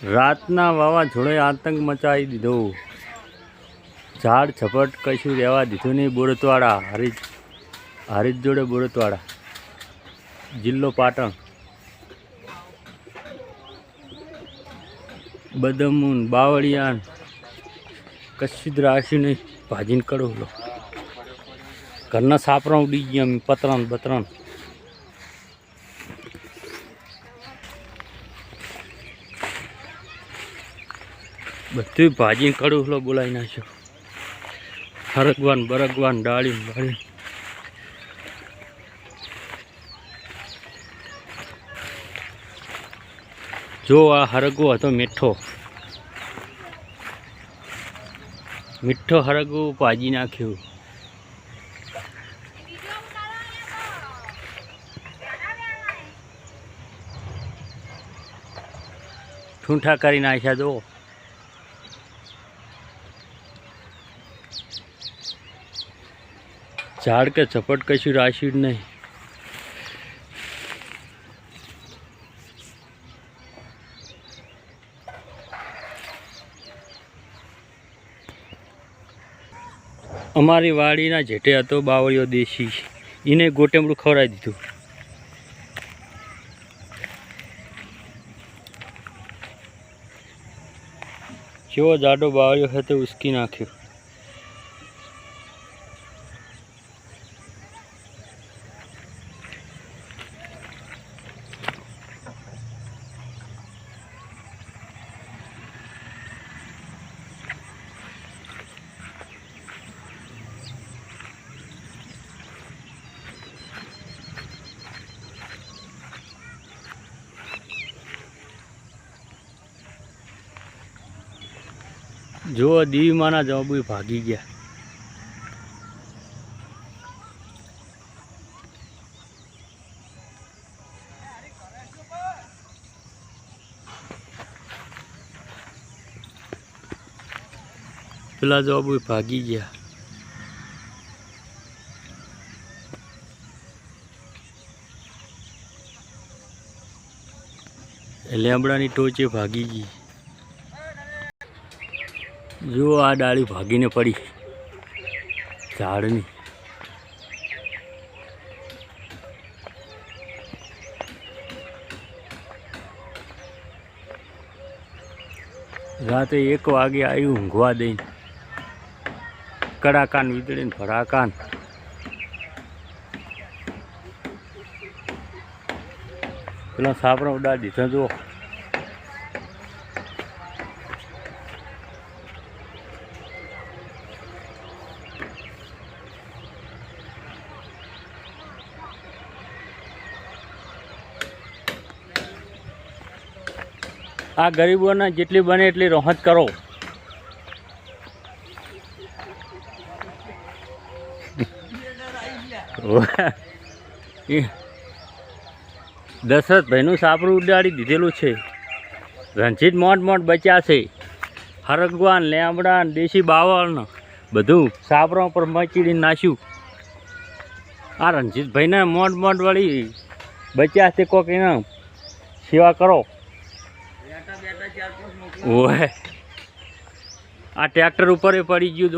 રાતના વાવાઝોડે આતંક મચાવી દીધો. ઝાડ ઝપટ કશું રહેવા દીધું નહીં. બોરતવાડા હારીજ જોડે બોરતવાડા, જિલ્લો પાટણ. બદમૂન બાવળિયાન કશું જ રાખ્યું નહીં. ભાજીને કરું લો. ઘરના સાપરા ઉડી ગયા. પતરાન બતરાન બધું ભાજીને કડું લો બોલાવી નાખ્યો. હરગવાન બરગવાન ડાળી. જો આ હરગવો હતો મીઠો હરગવો ભાજી નાખ્યું. ઠૂંઠા કરી નાખ્યા. જો ઝાડ કે ઝપટ કશું રાખ્યું જ નહીં. અમારી વાડીના જેઠે હતો બાવળિયો દેશી, એને ગોટેમડું ખવડાવી દીધું. કેવો જાડો બાવળિયો હતો, ઉસકી નાખ્યો. જો દીવીમાના જવાબુ ભાગી ગયા. પેલા જવાબુ ભાગી ગયા. લેમડાની ટોચે ભાગી ગઈ. જો આ ડાળી ભાગીને પડી ઝાડની. રાતે 1 વાગે આવ્યું ઊંઘવા દઈને. કડાકાન વીજળીને ભડાકાન. પેલા સાપરા ઉડાડી દીધા. જો આ ગરીબોને જેટલી બને એટલી રાહત કરો. દશરથભાઈનું સાપરું ઉડાડી દીધેલું છે. રણજીત મોટ બચ્યા છે. હરગવાન લેમડાન દેશી બાવળ બધું સાપરા ઉપર મચીડીને નાખ્યું. આ રણજીતભાઈને મોટ વળી બચ્યા છે. કોક એના સેવા કરો. ઓહે આ ટ્રેક્ટર ઉપર પડી ગયું.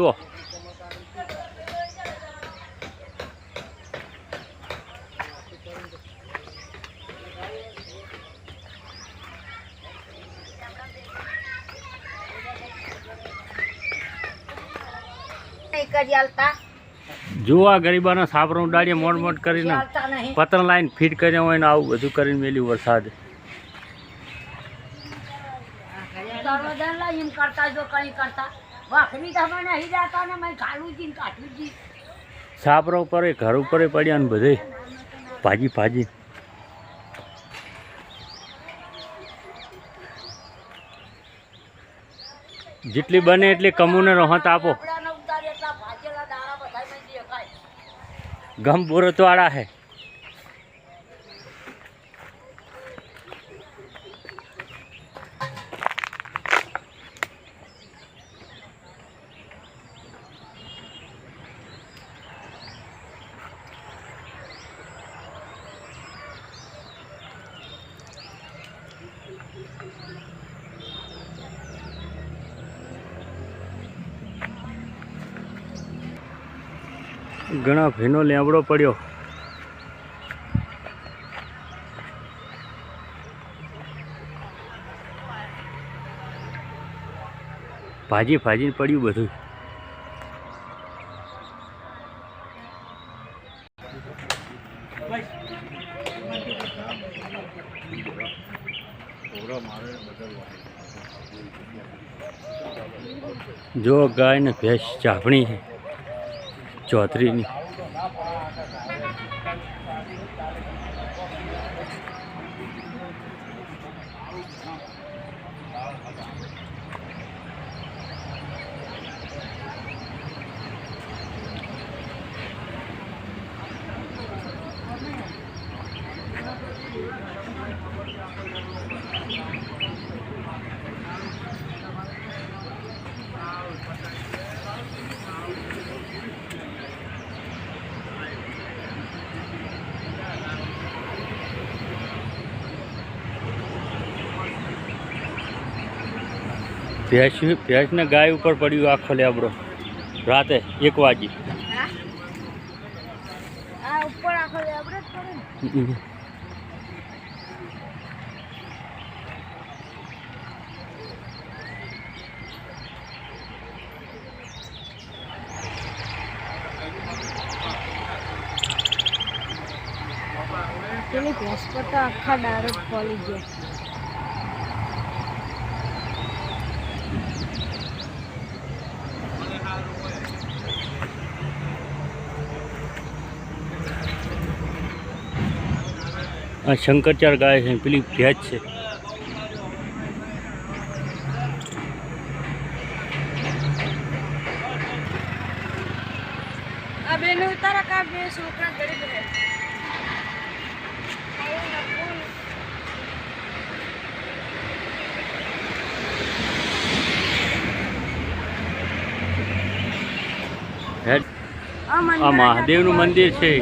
જો આ ગરીબાના સાપરા ઉડાડીએ મોટ કરીને પતંગ લાઈન ફીટ કર્યા હોય ને આવું બધું કરીને મેલ્યું. વરસાદ સાપરા ઉપર ઘર ઉપર પડ્યા ને બધે ભાજી. જેટલી બને એટલી કમુને રાહત આપો. ગમ બોરતવાડા હે. ઘણા ભીનો લેબડો પડ્યો. ભાજી ભાજીને પડ્યું બધું. જો ગાય ને ભેંસ ચાપણી છે ચૌધરીની. ભેંસ ને ગાય ઉપર પડ્યું આખો લેબડો રાતે 1 વાગે. ભેંસ પર તો આખા ડારો ફોલી ગયા. આ શંકરચાર ગાય છે, પેલી ભેંસ છે. આ બેન ઉતારા કા બે છોકરા ગરીબ રહે. આ મહાદેવનું મંદિર છે.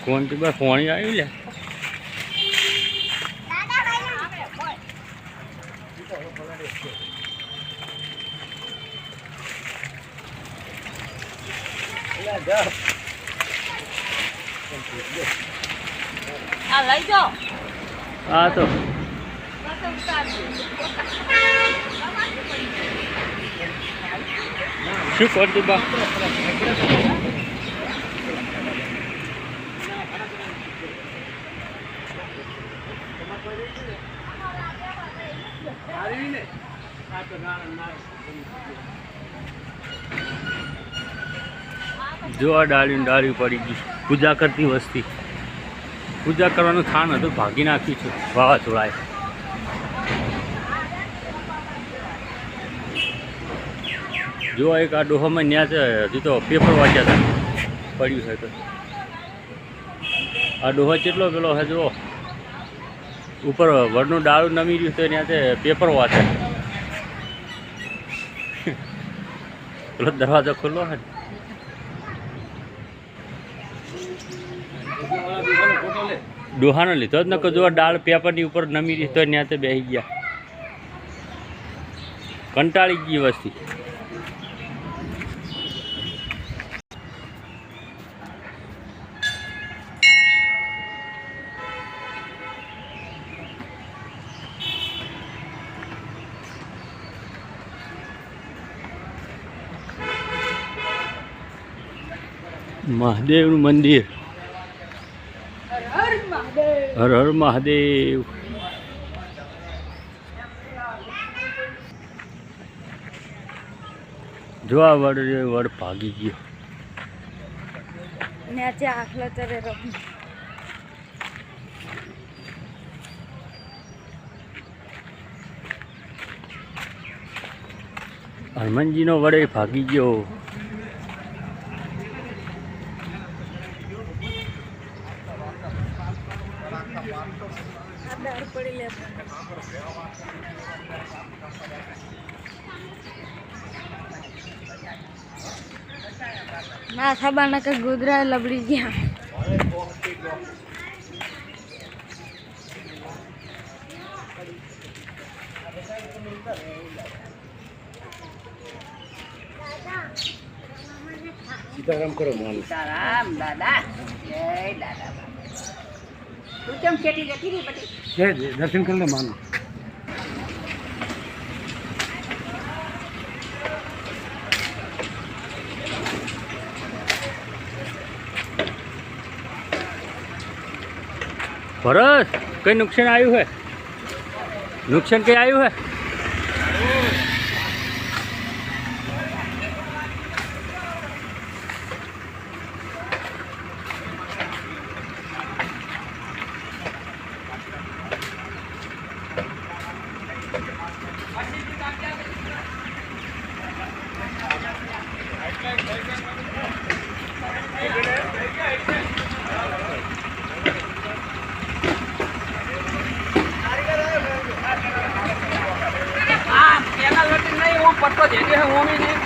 કોણ થી બસ પાણી આવ્યું લે. આ લઈ જાઓ. હા તો શું કરતી બા. જો આ ડાળી પડી ગઈ. પૂજા કરતી વસ્તી. પૂજા કરવાનું સ્થાન હતું, ભાગી નાખ્યું છે વાવાઝોડાએ. જો એક આ ડોહામાં ન્યા છે, હજી તો પેપર વાંચ્યા હતા પડ્યું છે. તો આ ડોહો કેટલો પેલો છે જો ઉપર વડનું ડાળું નમી રહ્યું તો ત્યાં તે પેપર વાંચે. પેલો દરવાજો ખુલ્લો છે. ડોહાનો લીધો જ નકો. જો ડાળ પેપરની ઉપર નમી રહી તો ત્યાં તે બેસી ગયા. કંટાળી ગઈ વસ્તી. મહાદેવનું મંદિર. હર હર મહાદેવ. જો આ વડ ભાગી ગયો. નેચે આખલા ચરે રમી. હનુમાનજીનો વડે ભાગી ગયો. ડાળ પડી લે. ના ખબર ના કે ગોદરા લબડી ગયા. સીતારામ કરો માનું. સીતારામ દાદા જય દાદા બાબા. તું કેમ ખેતી જતી રહી પછી? જય દર્શન કરી લે માનું. ભરત કઈ નુકસાન આવ્યું હે? નુકસાન કઈ આવ્યું હે? પેલા લટી નહીં હું પટ્ટો જેને હું નહીં.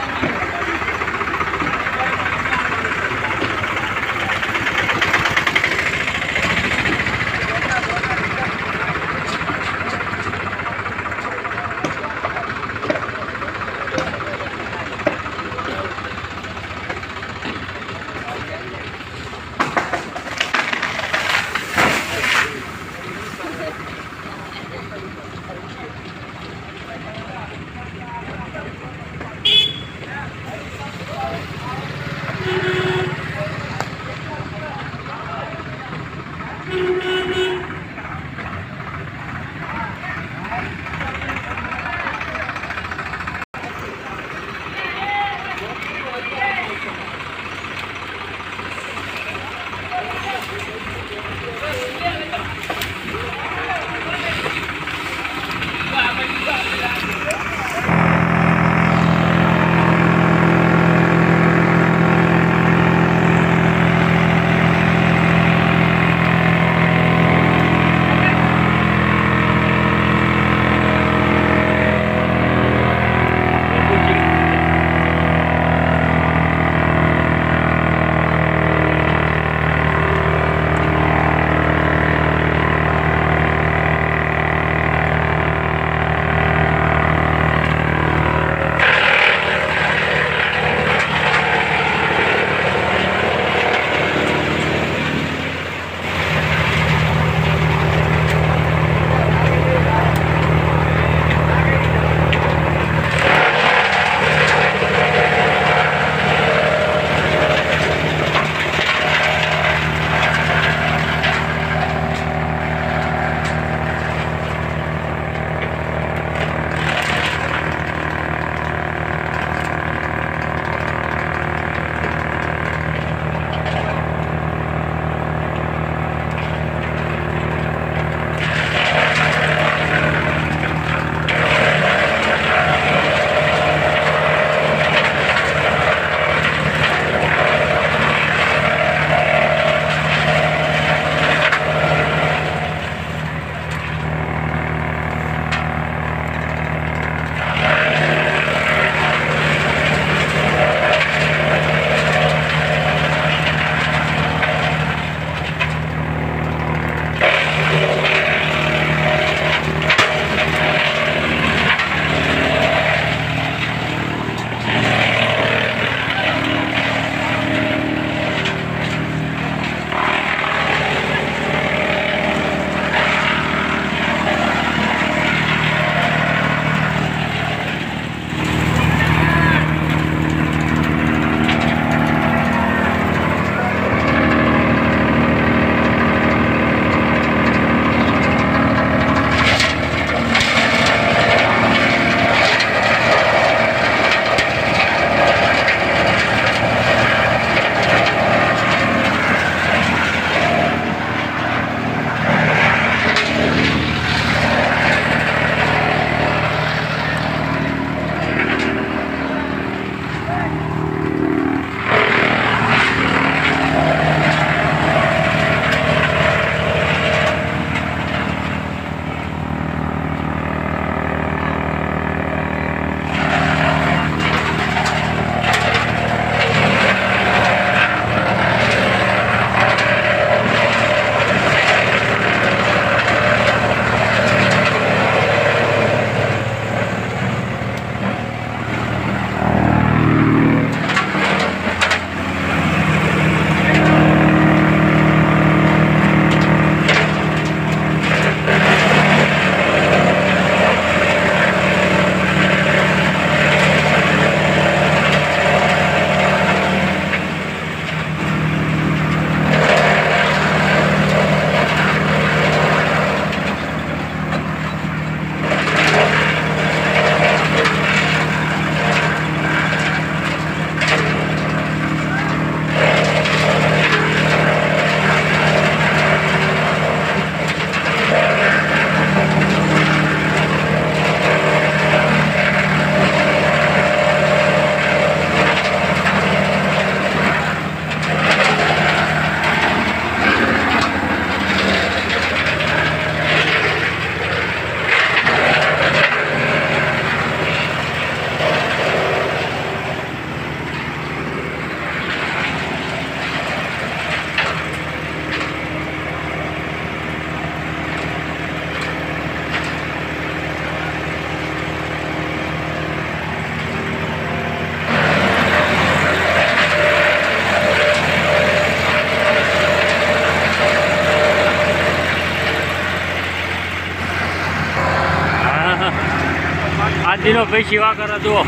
આદિનો ભાઈ સેવા કરે જુઓ.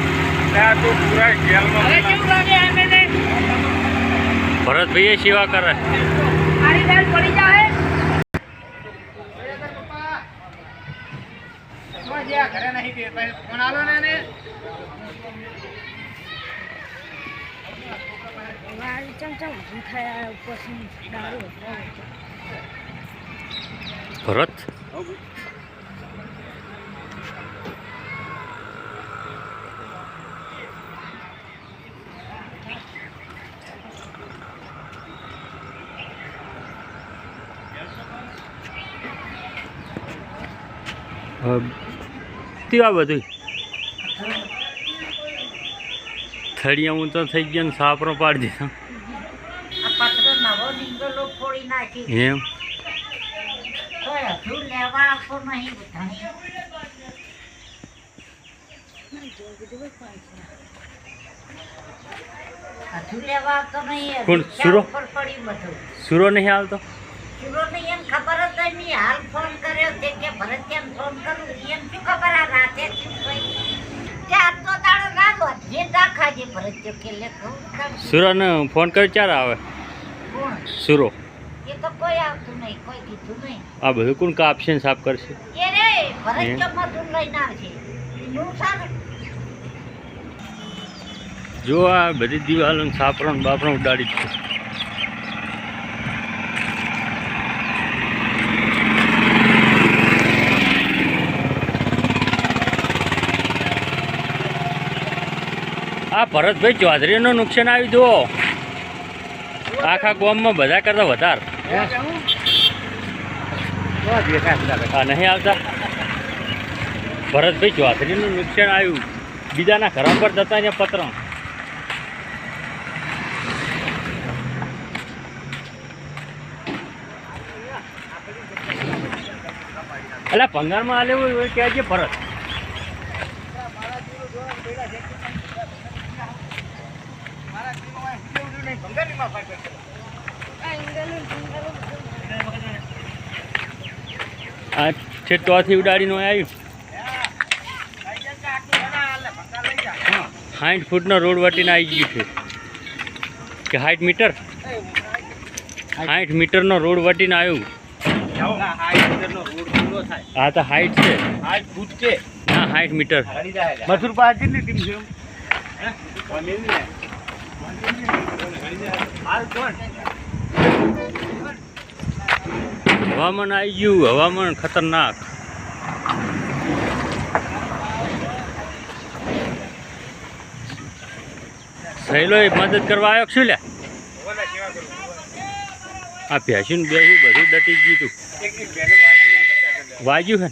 ભરતભાઈએ સેવા કરે. મારી ચમચમ ઊભી થયા ઉપરથી દારૂ હતો. ભરત તેવા બધું થળિયા હું તો થઈ ગયા ને સાપરો પાડી દીધો. આ પત્ર નવો નીકળેલો ફોડી નાખી એમ તોય હજુ લેવા આપો નહીં બધાય. હજુ લેવા આપતો નહીં. કોણ? હજુ સુરો? ઉપર પડ્યું બધું. સુરો નહીં આવતો. સુરોને એમ ખબર જ નહીં. હાલ ફોન કર્યો તે કે ભરતિયાને ફોન કરું. એમ શું ખબર આ રાતે શું કહી કે આજનો દાડો ના વધે ના ખાજે ભરતિયો કે લે કહું તારું. સુરોને ફોન કરી ક્યારે આવે? કોણ? સુરો એ તો કોઈ આવતું નહીં, કોઈ કીધું નહીં. આ બધું કોણ કાપશે ને સાફ કરશે? એ રે ભરતિયો મધુર લઈને આવશે. એનું સારું. જો આ બધી દિવાલો સાપરો ને બાપરો ઉડાડી છે. આ ભરતભાઈ ચૌધરીનું નુકસાન આવી જુઓ. આખા ગામમાં બધા કરતા વધારે. હા નહીં આવતા. ભરતભાઈ ચૌધરીનું નુકસાન આવ્યું. બીજાના ઘર પર જતા ત્યાં પત્ર. એટલે ભંગારમાં આલે હોય ક્યાં છે ભરત? આ છે ટોથી ઉડાડીને આવ્યું. 60 ફૂટનો રોડ વટીને આવી ગયું છે કે 60 મીટર? 60 મીટરનો રોડ વટીને આવ્યું. હા તો 60 છે. 8 ફૂટ છે. ના 60 મીટર. મથુર પાસે કેટલી ટીમ છે? હવામાન આવી ગયું. હવામાન ખતરનાક. સહેલો મદદ કરવા આવ્યો શું લે? આ ભેંસું બેસું બધું ડટી ગયું તું. વાજ્યું છે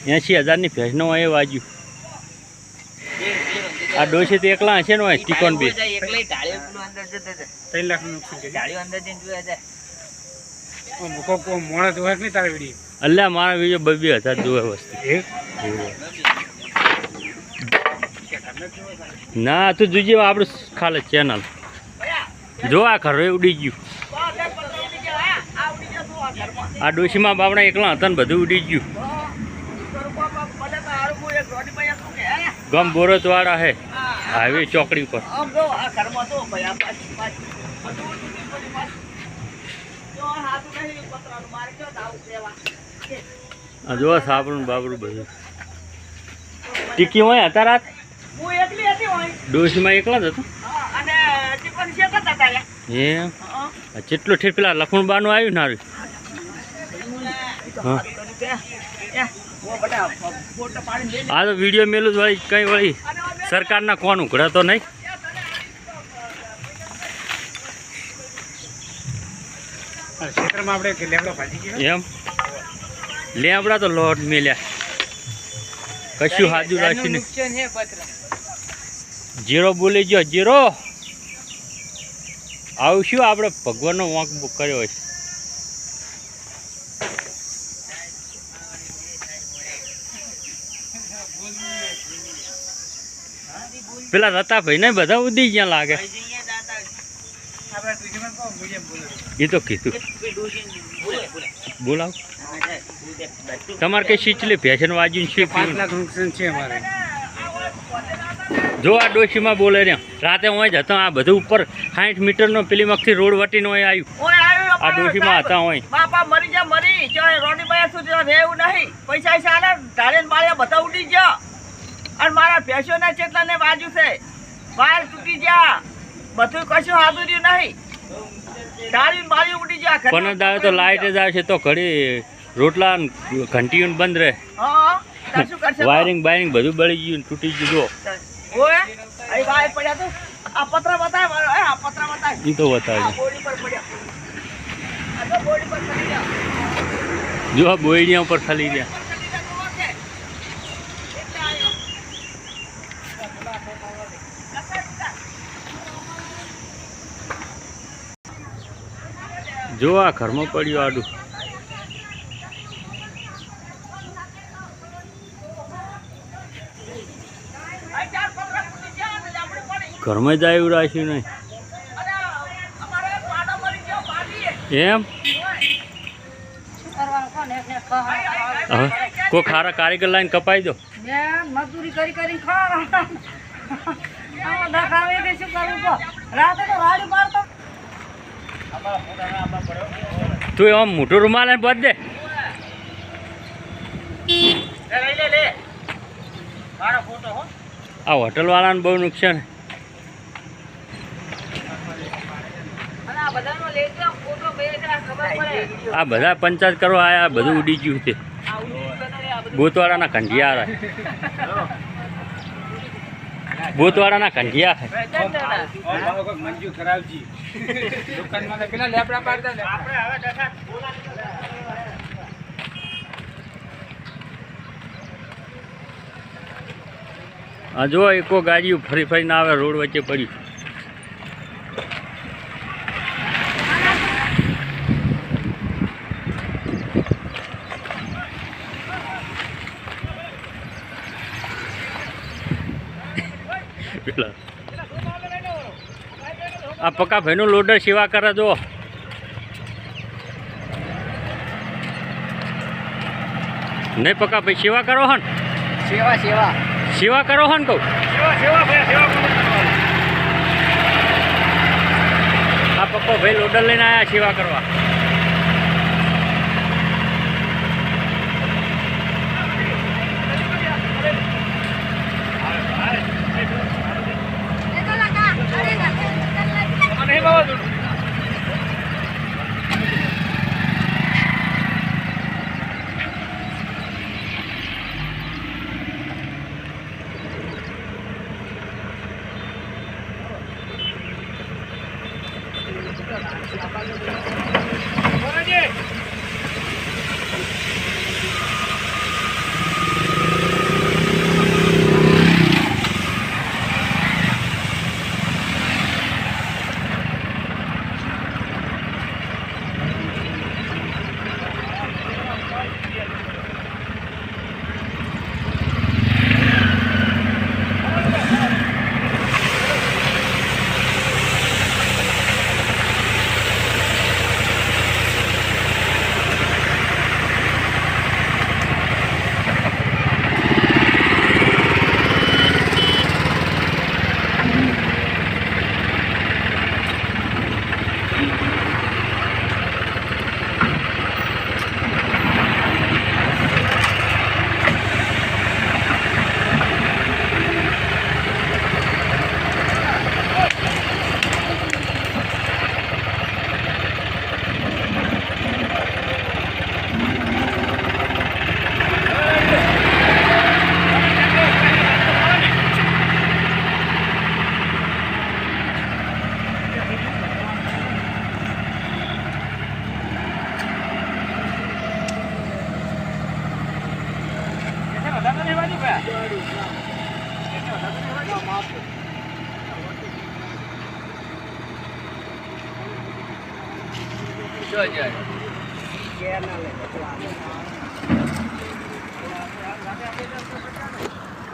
ને 80,000ની ભેંસનો એ વાજ્યું. આ ડોસી તો એકલા હશે ને હોય ટીકોન બી. 3 લાખ નું મોડા તો હોય નહીં તારે વિડીયો. અલ્યા મારા વિડીયો 2,000 જોવે વસ્તુ. ના તું જોજે આપણું ખાલી ચેનલ જો. આ ઘર ઉડી ગયું. આ ડોશીમાં બાપડા એકલા હતા ને બધું ઉડી ગયું. ગમ બોરતવાળા હે હાઈવે ચોકડી પર. જો સાબરું બાબરું બધું ટીકી હોય હતા રાત. ડોશીમાં એકલા જ હતો. એમ જેટલો ઠેર પેલા લખણ બાનું આવ્યું ને હારું. હા આ તો વિડીયો મેલું જ વળી કઈ વળી સરકારના કોણ ઉઘડા તો નહીં. ક્ષેત્રમાં આપણે લેવડો ભાજી ગયો એમ લેબડા તો લોટ મેલ્યા કશું હાજુ રાખીને. જીરો બોલી ગયો જીરો. આવું શું આપણે ભગવાનનો વાંક બુક કર્યો હોય. પેલા રતાભાઈ ને બધા ઉડી ગયા લાગે. એ તો કીધું બોલાવ. તમારે કઈ સિંચલી ભેસન વાજ્યું છે 5 લાખ નુકસાન છે અમારે. જો આ ડોશીમાં બોલે ને રાતે હોય જ હતા આ બધું ઉપર 60 મીટરનો પેલી મગથી રોડ વટીને હોય આવ્યું આ ડોશીમાં હતા હોય બાપા મરી જા મરી ચાય રોડી બાયા સુધી રહેવું નહીં પૈસા ચાલે ઢાળે બાળ્યા બધા ઉડી ગયા અને મારા ભેંસોના ચેટલાને બાજુ છે વાયર તૂટી ગયા બધું કશું હાથું રહ્યું નહીં ઢાળી બાળી ઉડી ગયા પણ દાવે તો લાઇટ જ આવશે તો ઘડી રોટલા ઘંટીઓ બંધ રહે હા તો શું કરશે વાયરિંગ બાયરિંગ બધું બળી ગયું ને તૂટી ગયું જો ઓય અહીં વાયર પડ્યા તો આ પતરા બતાય મારો આ પતરા બતાય એ તો બતાવજો બોડી પર પડ્યા આ તો બોડી પર પડી ગયા જો આ બોયડિયા ઉપર ખાલી ગયા જો આ ઘરમાં પડ્યું આડું ઘરમાં જાય એવું રાખ્યું નહીં એમ હવે કોઈ ખારા કારીગર લાઈન કપાઈ દો મજદૂરી કરી કરી ખાવા દેખાવે કે શું કરવું તો રાતે તો રાડી મારતો તું આમ મોટો રૂમાલ ને બાંધ દે લે મારો ફોટો હો આ હોટલ વાળાને બહુ નુકસાન અને આ બધાનો લઈ જાઓ ફોટો બે ખબર પડે આ બધા પંચાયત કરવા આયા બધું ઉડી ગયું છે આ ઉડી બધાને આ બધું બોતવાડાના કંઢિયા બોતવાડાના કંઢિયા મંજુ ખરાબજી દુકાનમાં પેલા લેપડા પાડતા ને આપણે હવે દશા આ જો એકો ગાડીઓ ફરી ફરીને આવે રોડ વચ્ચે પડ્યું આ પક્કા ભાઈનું લોડર સેવા કરે જો નહીં પક્કા ભાઈ સેવા કરો હન સેવા કરો હન કહું આ પપ્પો ભાઈ લોડર લઈને આવ્યા સેવા કરવા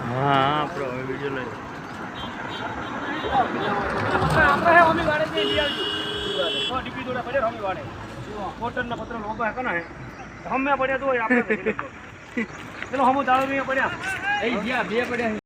હા આપણો વિડીયો લઈ આપણે હોમી વાડે લઈ આવજો ડીપી દોડા પડે હોમી વાડે કોટનના પત્ર લોબા હકના હે હમે પડ્યા તો આપણે પેલો હમો દાડો નહીં પડ્યા એ ગયા બે પડ્યા